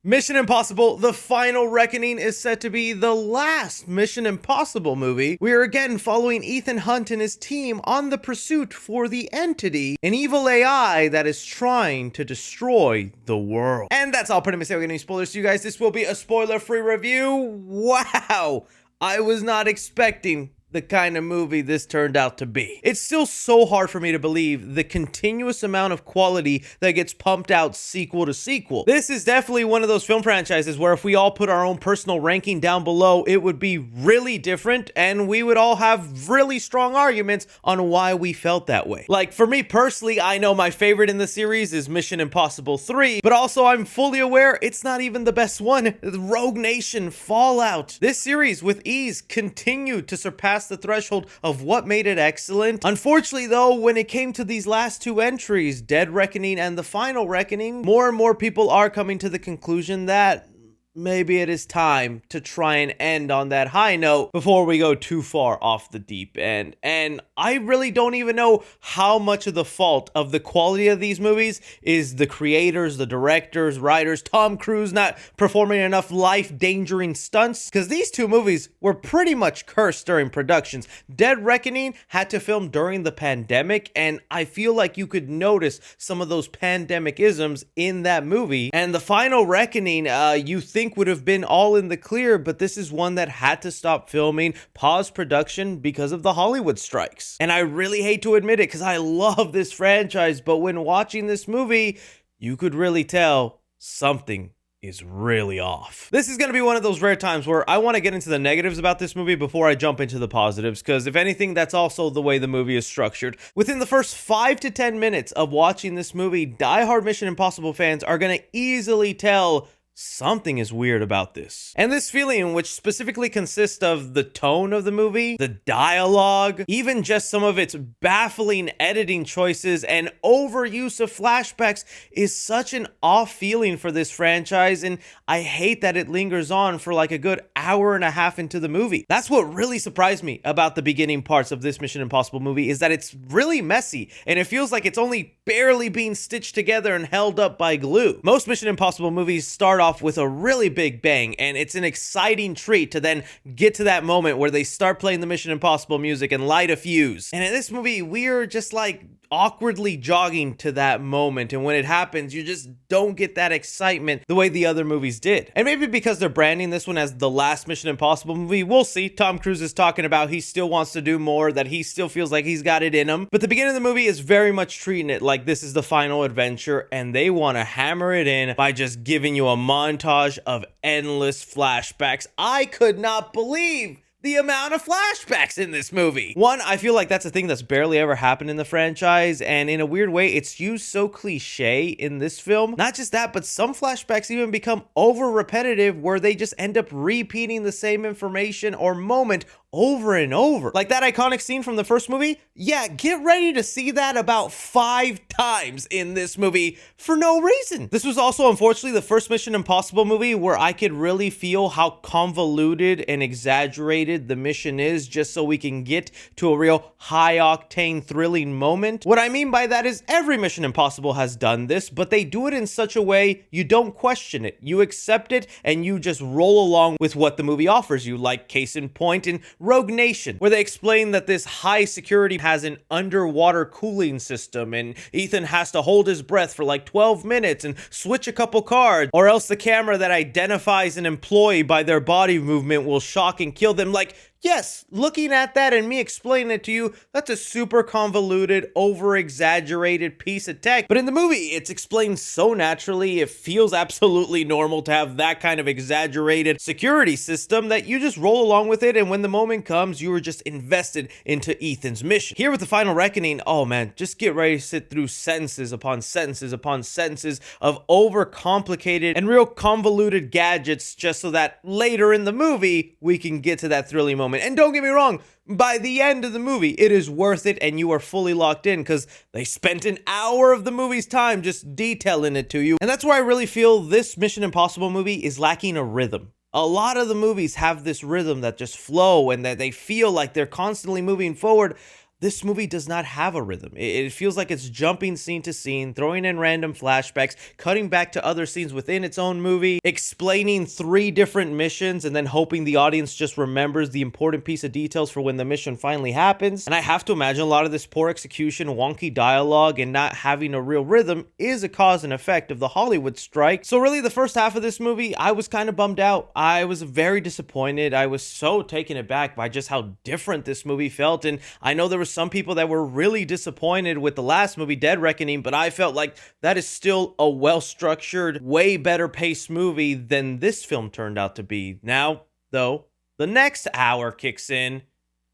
Mission Impossible: The Final Reckoning is set to be the last Mission Impossible movie. We are again following Ethan Hunt and his team on the pursuit for the Entity, an evil AI that is trying to destroy the world. And that's all. Pretty much any spoilers to you guys. This will be a spoiler-free review. Wow, I was not expecting the kind of movie this turned out to be. It's still so hard for me to believe the continuous amount of quality that gets pumped out sequel to sequel. This is definitely one of those film franchises where if we all put our own personal ranking down below, it would be really different and we would all have really strong arguments on why we felt that way. Like for me personally, I know my favorite in the series is Mission Impossible 3, but also I'm fully aware it's not even the best one. Rogue Nation, Fallout. This series with ease continued to surpass the threshold of what made it excellent. Unfortunately though, when it came to these last two entries, Dead Reckoning and The Final Reckoning, more and more people are coming to the conclusion that maybe it is time to try and end on that high note before we go too far off the deep end. And I really don't even know how much of the fault of the quality of these movies is the creators, the directors, writers, Tom Cruise not performing enough life-endangering stunts, because these two movies were pretty much cursed during productions. Dead Reckoning had to film during the pandemic, and I feel like you could notice some of those pandemic-isms in that movie. And The Final Reckoning, you think would have been all in the clear, but this is one that had to stop filming, pause production because of the Hollywood strikes. And I really hate to admit it because I love this franchise, but when watching this movie, you could really tell something is really off. This is going to be one of those rare times where I want to get into the negatives about this movie before I jump into the positives, because if anything, that's also the way the movie is structured. Within the first 5 to 10 minutes of watching this movie, diehard Mission Impossible fans are going to easily tell something is weird about this. And this feeling, which specifically consists of the tone of the movie, the dialogue, even just some of its baffling editing choices and overuse of flashbacks, is such an off feeling for this franchise, and I hate that it lingers on for like a good hour and a half into the movie. That's what really surprised me about the beginning parts of this Mission Impossible movie, is that it's really messy, and it feels like it's only barely being stitched together and held up by glue. Most Mission Impossible movies start off with a really big bang, and it's an exciting treat to then get to that moment where they start playing the Mission Impossible music and light a fuse. And in this movie, we're just like awkwardly jogging to that moment, and when it happens, you just don't get that excitement the way the other movies did. And maybe because they're branding this one as the last Mission Impossible movie, we'll see. Tom Cruise is talking about he still wants to do more, that he still feels like he's got it in him. But the beginning of the movie is very much treating it like this is the final adventure, and they want to hammer it in by just giving you a montage of endless flashbacks. I could not believe the amount of flashbacks in this movie. One, I feel like that's a thing that's barely ever happened in the franchise, and in a weird way, it's used so cliche in this film. Not just that, but some flashbacks even become over repetitive where they just end up repeating the same information or moment over and over. Like that iconic scene from the first movie? Yeah, get ready to see that about 5 times in this movie for no reason. This was also, unfortunately, the first Mission Impossible movie where I could really feel how convoluted and exaggerated the mission is, just so we can get to a real high-octane thrilling moment. What I mean by that is every Mission Impossible has done this, but they do it in such a way you don't question it. You accept it and you just roll along with what the movie offers you, like case in point in Rogue Nation, where they explain that this high security has an underwater cooling system and Ethan has to hold his breath for like 12 minutes and switch a couple cards, or else the camera that identifies an employee by their body movement will shock and kill them. Like, yes, looking at that and me explaining it to you, that's a super convoluted, over-exaggerated piece of tech. But in the movie, it's explained so naturally, it feels absolutely normal to have that kind of exaggerated security system that you just roll along with it, and when the moment comes, you are just invested into Ethan's mission. Here with The Final Reckoning, oh man, just get ready to sit through sentences upon sentences upon sentences of overcomplicated and real convoluted gadgets just so that later in the movie, we can get to that thrilling moment. And don't get me wrong, by the end of the movie, it is worth it and you are fully locked in because they spent an hour of the movie's time just detailing it to you. And that's where I really feel this Mission Impossible movie is lacking a rhythm. A lot of the movies have this rhythm that just flow and that they feel like they're constantly moving forward. this movie does not have a rhythm. It feels like it's jumping scene to scene, throwing in random flashbacks, cutting back to other scenes within its own movie, explaining 3 different missions, and then hoping the audience just remembers the important piece of details for when the mission finally happens. And I have to imagine a lot of this poor execution, wonky dialogue, and not having a real rhythm is a cause and effect of the Hollywood strike. So really, the first half of this movie, I was kind of bummed out. I was very disappointed. I was so taken aback by just how different this movie felt. And I know there were some people that were really disappointed with the last movie, Dead Reckoning, but I felt like that is still a well-structured, way better paced movie than this film turned out to be. Now, though, the next hour kicks in,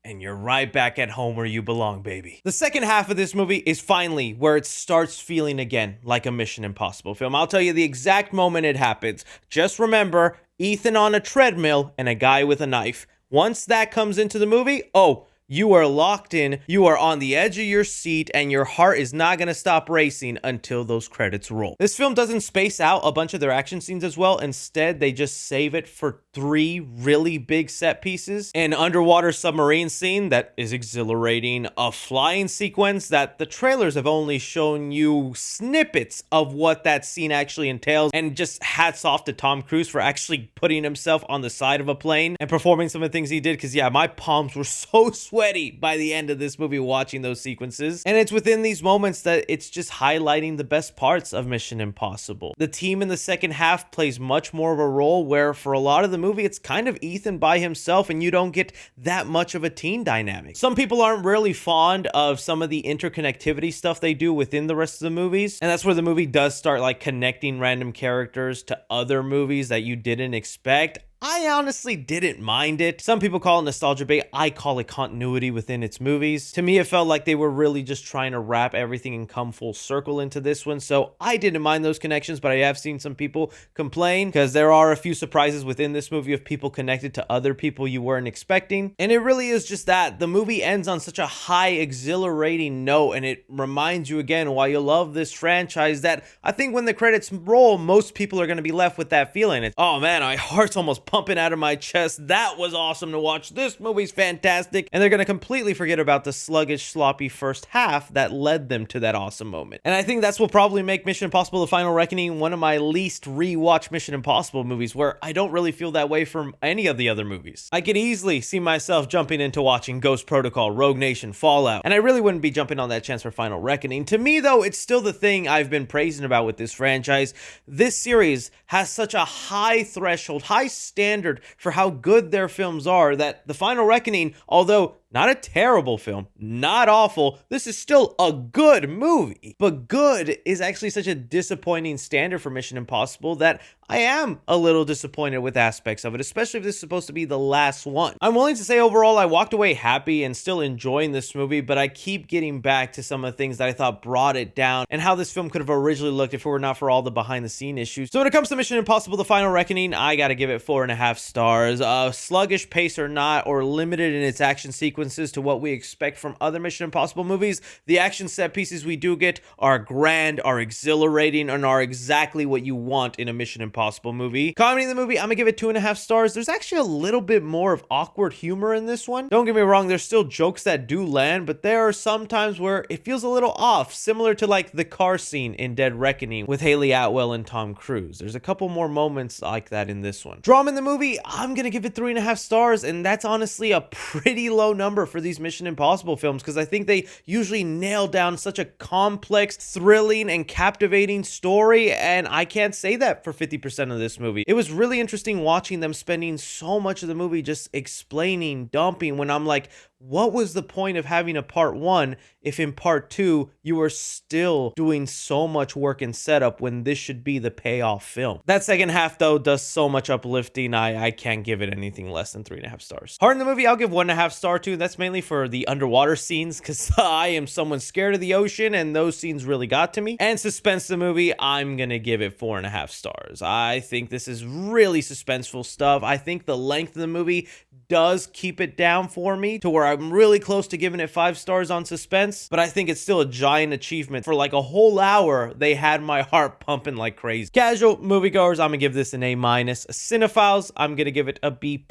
and you're right back at home where you belong, baby. The second half of this movie is finally where it starts feeling again like a Mission Impossible film. I'll tell you the exact moment it happens. Just remember, Ethan on a treadmill and a guy with a knife. Once that comes into the movie, oh, you are locked in, you are on the edge of your seat, and your heart is not going to stop racing until those credits roll. This film doesn't space out a bunch of their action scenes as well. Instead, they just save it for 3 really big set pieces. An underwater submarine scene that is exhilarating, a flying sequence that the trailers have only shown you snippets of what that scene actually entails, and just hats off to Tom Cruise for actually putting himself on the side of a plane and performing some of the things he did, because yeah, my palms were so sweaty by the end of this movie watching those sequences. And it's within these moments that it's just highlighting the best parts of Mission Impossible. The team in the second half plays much more of a role, where for a lot of the movie it's kind of Ethan by himself and you don't get that much of a team dynamic. Some people aren't really fond of some of the interconnectivity stuff they do within the rest of the movies, and that's where the movie does start like connecting random characters to other movies that you didn't expect. I honestly didn't mind it. Some people call it nostalgia bait. I call it continuity within its movies. To me, it felt like they were really just trying to wrap everything and come full circle into this one. So I didn't mind those connections, but I have seen some people complain because there are a few surprises within this movie of people connected to other people you weren't expecting. And it really is just that. The movie ends on such a high, exhilarating note, and it reminds you again why you love this franchise, that I think when the credits roll, most people are going to be left with that feeling. It's, oh man, my heart's almost pumping out of my chest. That was awesome to watch. This movie's fantastic. And they're going to completely forget about the sluggish, sloppy first half that led them to that awesome moment. And I think that's what probably make Mission Impossible: The Final Reckoning one of my least rewatch Mission Impossible movies, where I don't really feel that way from any of the other movies. I could easily see myself jumping into watching Ghost Protocol, Rogue Nation, Fallout, and I really wouldn't be jumping on that chance for Final Reckoning. To me, though, it's still the thing I've been praising about with this franchise. This series has such a high threshold, high standard for how good their films are, that The Final Reckoning, although not a terrible film, not awful, this is still a good movie. But good is actually such a disappointing standard for Mission Impossible that I am a little disappointed with aspects of it, especially if this is supposed to be the last one. I'm willing to say overall I walked away happy and still enjoying this movie, but I keep getting back to some of the things that I thought brought it down and how this film could have originally looked if it were not for all the behind the scene issues. So when it comes to Mission Impossible: The Final Reckoning, I gotta give it 4.5 stars. Sluggish pace or not, or limited in its action sequences to what we expect from other Mission Impossible movies, the action set pieces we do get are grand, are exhilarating, and are exactly what you want in a Mission Impossible movie. Comedy in the movie, I'm gonna give it 2.5 stars. There's actually a little bit more of awkward humor in this one. Don't get me wrong, there's still jokes that do land, but there are some times where it feels a little off, similar to like the car scene in Dead Reckoning with Haley Atwell and Tom Cruise. There's a couple more moments like that in this one. Drama in the movie, I'm gonna give it 3.5 stars, and that's honestly a pretty low number for these Mission Impossible films, because I think they usually nail down such a complex, thrilling, and captivating story, and I can't say that for 50% of this movie. It was really interesting watching them spending so much of the movie just explaining, dumping, when I'm like, what was the point of having a part 1 if in part 2 you were still doing so much work and setup when this should be the payoff film? That second half, though, does so much uplifting. I can't give it anything less than 3.5 stars. Heart in the movie, I'll give 1.5 star to. That's mainly for the underwater scenes, because I am someone scared of the ocean, and those scenes really got to me. And suspense the movie, I'm gonna give it 4.5 stars. I think this is really suspenseful stuff. I think the length of the movie does keep it down for me to where I'm really close to giving it 5 stars on suspense, but I think it's still a giant achievement. For like a whole hour, they had my heart pumping like crazy. Casual moviegoers, I'm gonna give this an A-. Cinephiles, I'm gonna give it a B+,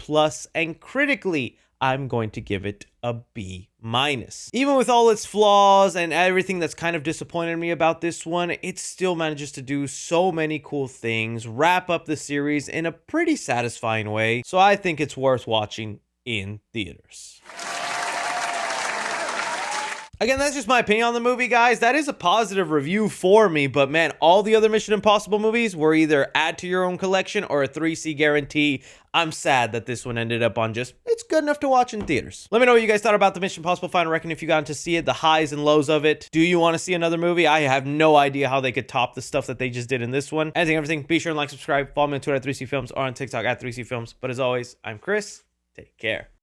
and critically, I'm going to give it a B-. minus. Even with all its flaws and everything that's kind of disappointed me about this one, it still manages to do so many cool things, wrap up the series in a pretty satisfying way, so I think it's worth watching in theaters. Again, that's just my opinion on the movie, guys. That is a positive review for me, but man, all the other Mission Impossible movies were either add to your own collection or a 3C guarantee. I'm sad that this one ended up on just, it's good enough to watch in theaters. Let me know what you guys thought about the Mission Impossible Final Reckoning if you got to see it, the highs and lows of it. Do you want to see another movie? I have no idea how they could top the stuff that they just did in this one. Anything, everything, be sure and like, subscribe, follow me on Twitter at 3C Films or on TikTok at 3C Films. But as always, I'm Chris. Take care.